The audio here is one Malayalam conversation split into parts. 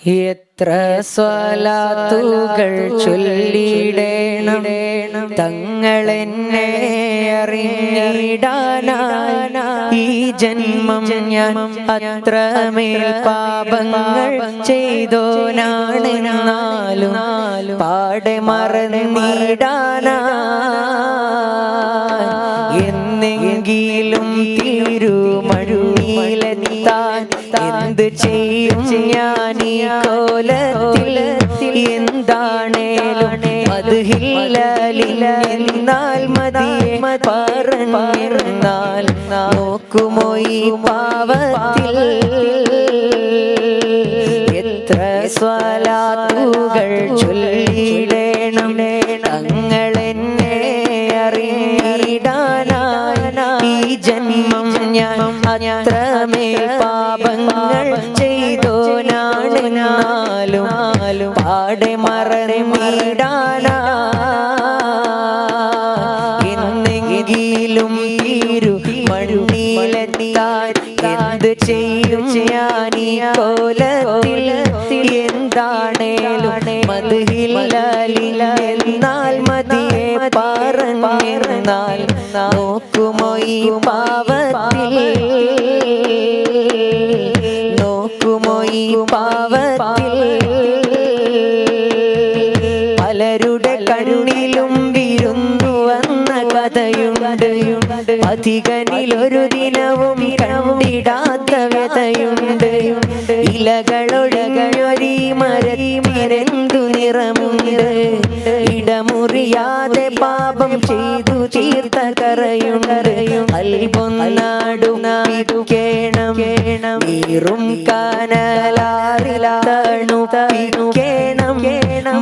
എത്ര സ്വലാത്തുകൾ ചൊല്ലിടേണം തങ്ങളെന്നെ അറിഞ്ഞിടാനായി ഈ ജന്മം ഞാൻ അത്രമേൽ പാപങ്ങൾ ചെയ്തോനാണെന്നാലും പാടെ മറന്നിടാനായി എന്നെങ്കിലും തിരുമഴുവിലെത്താൻ എന്ത് ചെയ്യും ഞാൻ ഈ കോലത്തിൽ എന്താണേലും മദ്ഹില്ലിൽ മതിയെ പറഞ്ഞിരുന്നാൽ നോക്കുമോ ഈ പാവത്തിൽ എത്ര സ്വലാത്തുകൾ ചൊല്ലിടേണം തങ്ങളെന്നെ അറിഞ്ഞിടാനായി ഈ ജന്മം ഞാൻ അത്രമേൽ പാപങ്ങൾ ചെയ്തോനാണെന്നാലും പാടെ മറന്നിടാനായി എന്നെങ്കിലും തിരുമഴുവിലെത്താൻ എന്ത് ചെയ്യും ഞാൻ ഈ കോലത്തിൽ എന്താണേലും മദ്ഹില്ലിൽ മതിയെ പറഞ്ഞിരുന്നാൽ നോക്കുമോ ഈ പാവത്തിൽ നോക്കുമോ ഈ പാവത്തിൽ പലരുടെ കണ്ണിലും വിരുന്നു വന്ന കഥയുണ്ട് അധികനിലൊരു ദിനവും കണ്ടിടാത്ത വ്യതയുണ്ട് ഇലകളൊഴുകയൊരി മരത്തിനെന്തു നിറമുണ്ട് ഇടമുറിയാതെ പാപം ചെയ്തു തീർത്ത കറയുണ്ട് അൽപൊന്നാടുനാടുക്കേണം നീറും കാനലാറിലാണുതണുക്കേണം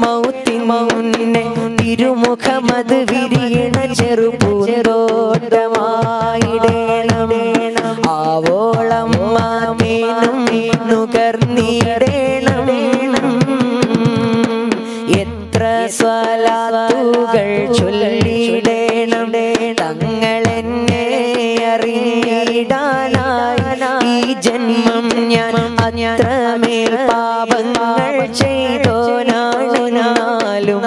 മൗത്തിൻ മുന്നേ തിരുമുഖമത് വിരിയണ ചെറുപൂന്തോട്ടമായിടേണം ആവോളം മാതേനും നുകർന്നിടേണം എത്ര സ്വലാത്തുകൾ ചൊല്ലിടേണം തങ്ങളെന്നെ അറിഞ്ഞിടാനായി ഈ ജന്മം ഞാൻ അത്രമേൽ പാപങ്ങൾ ചെയ്തോനാണെന്നാലും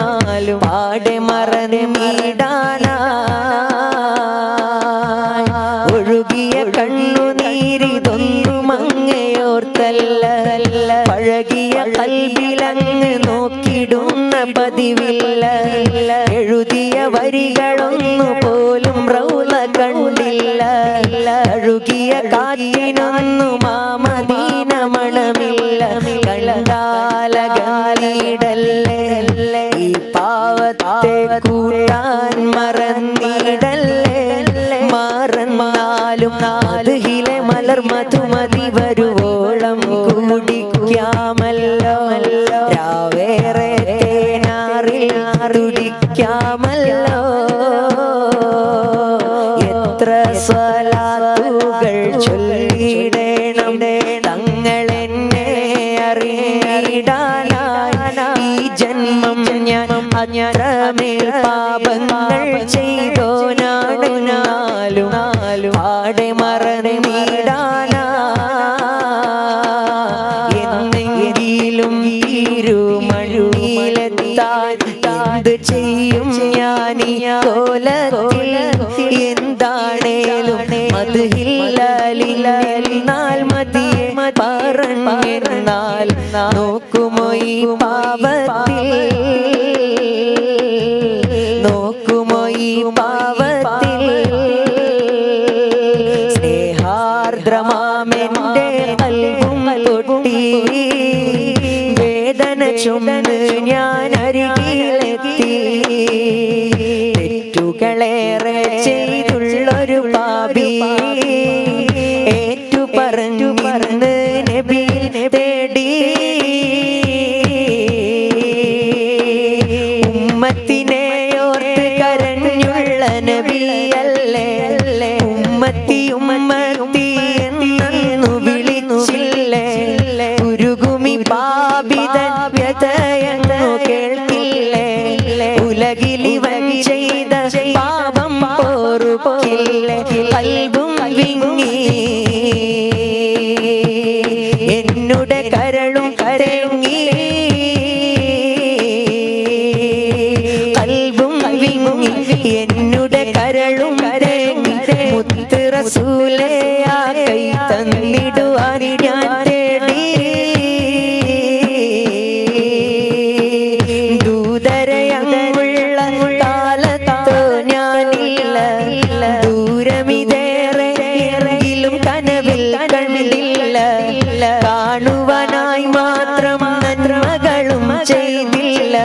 പാടെ മറന്നിടാനായി ഒഴുകിയ കണ്ണുനീരിതൊന്നും അങ്ങയോർത്തല്ല പഴകിയ കൽബിലങ്ങ് നോക്കിടുന്ന പതിവില്ല എഴുതിയ വരികളൊന്നു പോലും റൗള കണ്ടില്ല അഴുകിയ കാറ്റിനൊന്നു മാമദീന മണമില്ല കണ്ടാലകാലിടല്ലേ ഈ പാവത്തെ കൂട്ടാൻ മറന്നിടല്ലേ മറന്നാലും നാലുഹിലെ മലർ മധുമതി വരുവോളം കുടിക്കാമല്ലോ രാവേറെ തേനാറിൽ തുടിക്കാമല്ലോ എത്ര സ്വലാത്തുകൾ ചൊല്ലിടേണം തങ്ങളെന്നെ അറിഞ്ഞിടാനായി ഈ ജന്മം ഞാൻ അത്രമേൽ പാപങ്ങൾ ചെയ്തോനാണെന്നാലും പാടെ മറന്നിടാനായി എന്നെങ്കിലും തിരുമഴുവിലെത്താൻ എന്ത് ചെയ്യും ഞാൻ ഈ കോലത്തിൽ എന്താണേലും മദ്ഹില്ലിൽ മതിയെ പറഞ്ഞിരുന്നാൽ നോക്കുമോ ഈ പാവത്തിൽ നോക്കുമോ ഈ പാവത്തിൽ സ്നേഹാർദ്രമാമെന്റെ കൽബും പൊട്ടി വേദന ചുമന്ന് ഞാൻ അരികിലെത്തി തെറ്റുകളേറെ ചെയ്തുള്ളൊരു പാപി ഏറ്റു പറഞ്ഞു മറന്ന് നബിയെ തേടി ഉമ്മത്തിനെ ഓർത്ത് കരഞ്ഞുള്ള നബിയല്ലേ ഉമ്മത്തി ഉമ്മത്തി എന്നു വിളിച്ചില്ലേ ഉരുകുമി പാപിതൻ വ്യതയെന്നു കേൾക്കില്ലേ ഉലകിലിവൻ ചെയ്ത പാപം പോറുകില്ലേ കൽബും വിങ്ങി എന്നുടെ കരളും കരേ തേങ്ങി കൽബും വിങ്ങി എന്നുടെ കരളും തേങ്ങി മുത്ത് റസൂലേ ആ കൈ തന്നിടുവാൻ ഞാൻ തേടി ദൂതരയമുള്ള കാലത്തോ ഞാനില്ല ദൂരമിതേറെ എങ്കിലും കനവിൽ കണ്ടില്ല കാണുവാനായി മാത്രം നന്മകളും ചെയ്തില്ല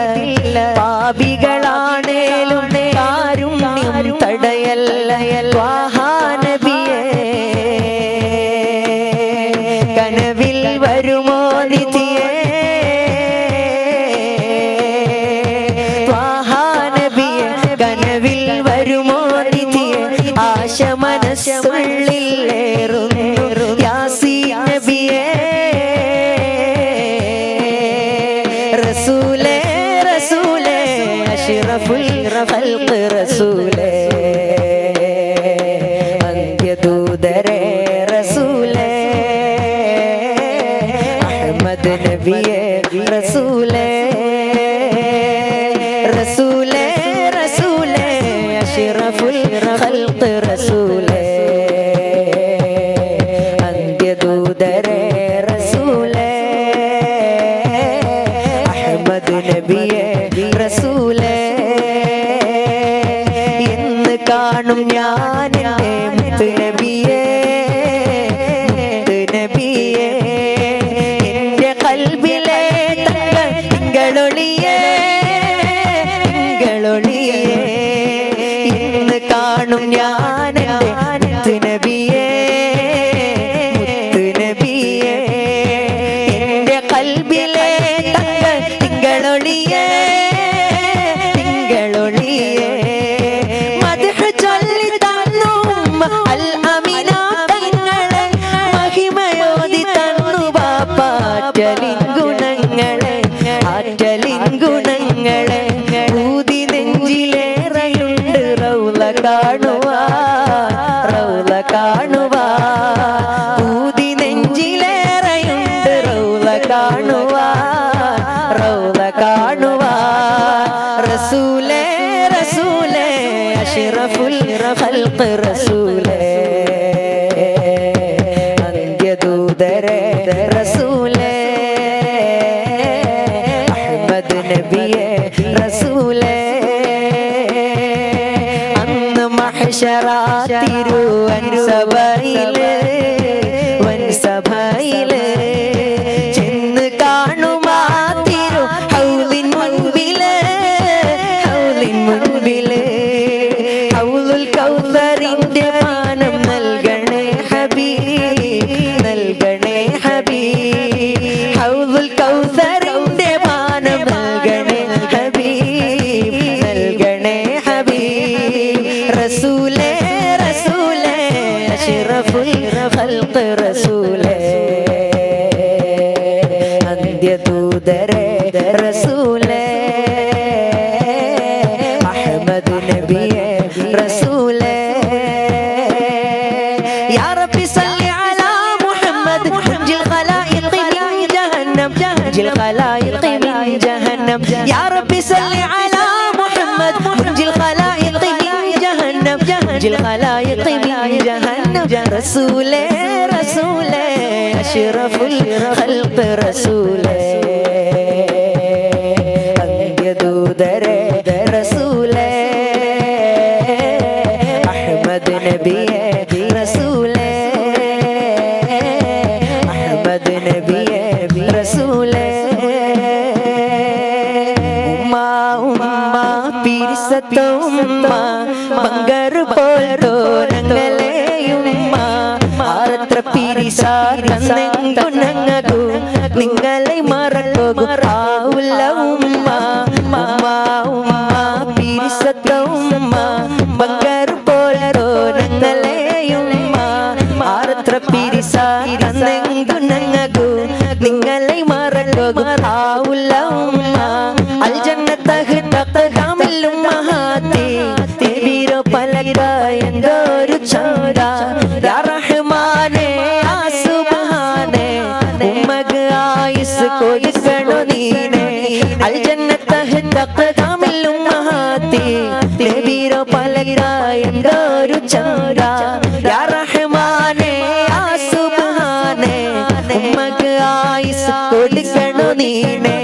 പാപികളാണേലും കാരുണ്യം തടയല്ല ത്വാഹാനബിയേ കനവിൽ വരുമോ നിധിയേ ത്വാഹാനബിയേ കനവിൽ വരുമോ നിധിയേ ആശ മനസ്സുള്ളിലേറുന്നു യാസീൻ നബിയേ റസൂലേ റസൂലേ അഷ്റഫുൽ ഖൽഖ് റസൂലേ അന്ത്യദൂതരേ റസൂലേ അഹ്മദ് നബിയേ റസൂലേ റസൂലേ റസൂലേ അഷ്റഫുൽ ഖൽഖ് റസൂലേ അന്ത്യദൂതരേ റസൂലേ അഹ്മദ് നബിയേ റസൂലേ എന്ന് കാണും ഞാൻ എൻ്റെ മുത്ത് നബിയേ മുത്ത് നബിയേ എൻ്റെ കൽബിലെ തിങ്കളൊളിയേ തിങ്കളൊളിയേ എന്ന് കാണും ഞാൻ എൻ്റെ മുത്ത് നബിയേ മുത്ത് നബിയേ എൻ്റെ കൽബിലെ തിങ്കളൊളിയേ തിങ്കളൊളിയേ മദ്ഹ് ചൊല്ലി തന്നു അൽ അമീന തങ്ങളെ മഹിമയോതി തന്നു ബാപ്പാറ്റലിൻ ഗുണങ്ങളെ ആറ്റലിൻ ഗുണങ്ങളെ ഊതി നെഞ്ചിലേറെയുണ്ട് റൗള കാണുവാൻ റൗള കാണുവാൻ ഊതി നെഞ്ചിലേറെയുണ്ട് റൗള കാണുവാൻ റൗള കാണുവാൻ റസൂലേ റസൂലേ അഷ്റഫുൽ ഖൽഖ് റസൂലേ അന്ത്യദൂതരേ റസൂലേ അഹ്മദ് നബിയേ റസൂലേ അന്ന് മഹ്ശറാ തിരുവൻസഭയില് വൻസഭയില് ചെന്ന് കാണുമാ തിരു ഹൗലിൻ മുൻപില് ഹൗലിൻ മുൻപില് ഹൗലുൽ കൗസറിന്റെ പാനം നൽകണേ ഹബീബ് നൽകണേ ഹബീബ് ഹൗലുൽ കൗസറിന്റെ പാനം നൽകണേ ഹബീബ് നൽകണേ ഹബീബ് റസൂലേ റസൂലേ അഷ്റഫുൽ ഖൽഖ് റസൂലേ അന്ത്യദൂതരേ റസൂലേ അഹ്മദ് നബിയേ റസൂലേ യാ റബ്ബി സല്ലി അലാ മുഹമ്മദ് മുൻജിൽ ഖലായിഖ് മിൻ ജഹന്നം മുൻജിൽ ഖലായിഖ് മിൻ ജഹന്നം യാ റബ്ബി സല്ലി അലാ മുഹമ്മദ് മുൻജിൽ ഖലായിഖ് മിൻ ജഹന്നം മുൻജിൽ ഖലായിഖ് മിൻ ജഹന്നം റസൂലേ റസൂലേ അഷ്റഫുൽ ഖൽഖ് റസൂലേ അന്ത്യദൂതരേ റസൂലേ അഹ്മദ് നബിയേ റസൂലേ അഹ്മദ് നബിയേ റസൂലേ ഉമ്മാ ഉമ്മാ പിരിസത്ത ഉമ്മ ബംഗർ പോൽ തോരങ്ങളെയുമ്മ ആരത്ര പിരിസാരന്നെങ്കു നിങ്ങളെ മറക്കു ആവുല്ല ഉമ്മ ഉമ്മ ഉമ്മ പിരിസത്ത ഉമ്മ ബംഗർ പോൽ തോരങ്ങളെയുമ്മ ആരത്ര പിരിസാരന്നെങ്കു നിങ്ങളെ മറക്കു ആവുല്ല ഉമ്മ അൽ ജന്നത്തഹ് തഖദമിലും മഹാതി തിബിരോ പലക എന്തൊരു ചന്ദ യാ റഹ്മാനേ യാ സുബ്ഹാനേ ഉമ്മക്ക് ആയുസ് കൊടുക്ക നീനെ അൽ ജന്നത തഖദമിൽ ഉമ്മഹാത്തി നബിരോ പലകായൊരു ചന്ദ യാ റഹ്മാനേ യാ സുബ്ഹാനേ ഉമ്മക്ക് ആയിസ് കൊടുക്കണോ നീനെ